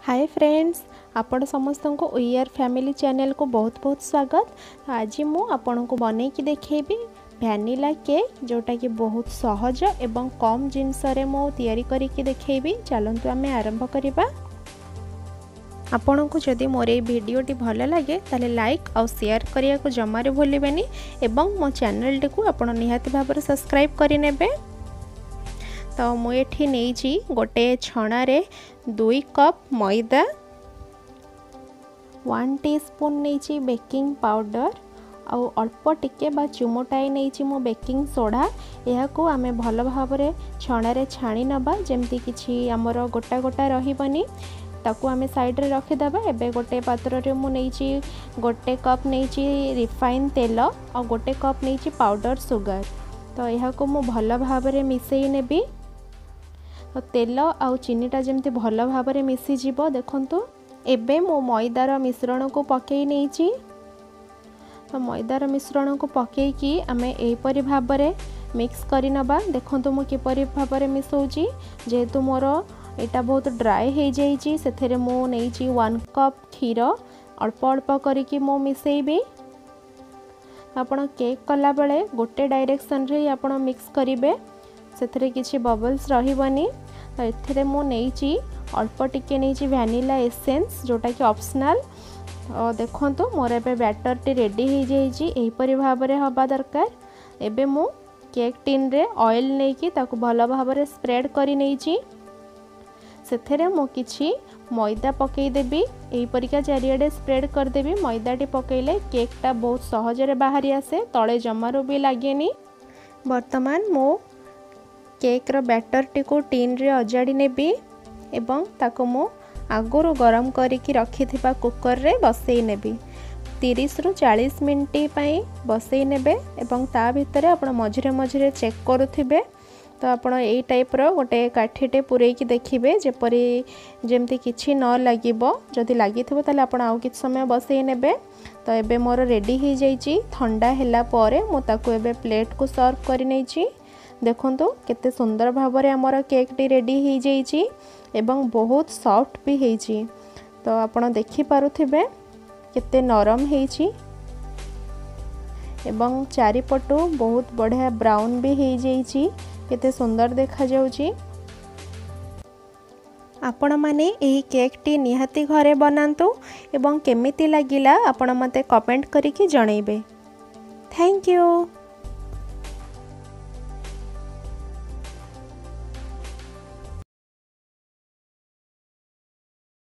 Hi friends, आपण समस्त को वीआर फैमिली चैनल को बहुत बहुत स्वागत। आज मु आपण को बनै कि देखेबी वैनिला केक जोटा कि बहुत सहज एवं कम जिनस रे मु तैयारी करी कि देखेबी। चलंतु आमे आरंभ करिबा। आपण को जदि मोर ये वीडियोटी भल लगे ताले लाइक और शेयर करिया को जमारे भूलिबेनी एवं मो चैनल टी को आपण निहाती भाबरे सब्सक्राइब करि नेबे। तो मुझे नहीं गोटे छणारे 2 कप मैदा, 1 टीस्पून नहीं बेकिंग पाउडर आउ अल्प टिके बा चुमुटाई नहीं मो बेकिंग सोडा। यह को आमे भल भावरे छणारे छाणी नबा जेमती किछि हमर गोटा गोटा रहिबनी। ताकू आमे साइड रे रखि दबा। एबे गोटे पात्र रे मु नहीं गोटे कप नहीं रिफाइन तेल और गोटे कप नहीं पाउडर सुगर। तो यह को मु भल भावरे मिसई नेबी। तो तेल आउ चीनीटा जमती भल भावरे मिसी जीवो। देखंतु एबे मो मैदार मिश्रण को पकई नहीं। तो मैदार मिश्रण को पकई कि आमे एपरि भावरे मिक्स करि नबा। देखंतु मु किपरि भावरे मिसौची। जेहेतु मोर एटा बहुत ड्राई हो जाइए से मु नहीं 1 कप क्षीर अल्प अल्प करिकी मु मिसेइबी। आपण केक कला बेले गोटे डायरेक्शन रे आपण मिक्स करिवे, से किसी बबल्स रहिबनी। तो एथिरे मु नहीं अल्प टिके नहीं वैनिला एसेंस जोटा कि ऑप्शनल। देखंतु मोर एबे बैटर टी रेडी हो जाइए। एहीपरि भाबरे हबा दरकार। एबे मु केक टिन रे ऑयल नहीं कि ताकू भल भाबरे स्प्रेड करी नहीं। सेथेरे मु किछि मैदा पकई देबी। एहीपरिका चारिआडे स्प्रेड कर देबी। मैदाटी पकईले केकटा बहुत सहजरे बाहरी आसे, तळे जमारू भी लागेनी। वर्तमान मु केक रो बैटर टी को टीन रे अजाड़ी नेबी एवं ताको मु आगुरु गरम करिकी रखिथिबा कुकर रे बसई नेबी। 30 रु 40 मिनिट पई बसई नेबे एवं ता भितरे आपण मझिरे मझिरे चेक करूथिबे। तो आपण एई टाइप रो गोटे काठीटे पुरई की देखिबे जेपरि जेमती किछि न लागिबो। जदि लागिथिबो ताले आपण आउ किछ समय बसई नेबे। तो एबे मोर रेडी हो जाइछि। ठंडा हैला परे मु ताको एबे प्लेट को सर्व करि नैछि। देखंतु केते सुंदर भाबरे हमर केक टी रेडी हो जाइछि एवं बहुत सॉफ्ट भी हेछि। तो आपण देखि पारुथिबे केते नरम हेछि एवं चारिपटु बहुत बढ़िया ब्राउन भी हो जाइछि। केते सुंदर देखा जाउछि। आपण माने एही केक टी निहाती घरे बनांतु एवं केमिति लागिला आपण मते कमेंट करिकि जणैबे। Thank you.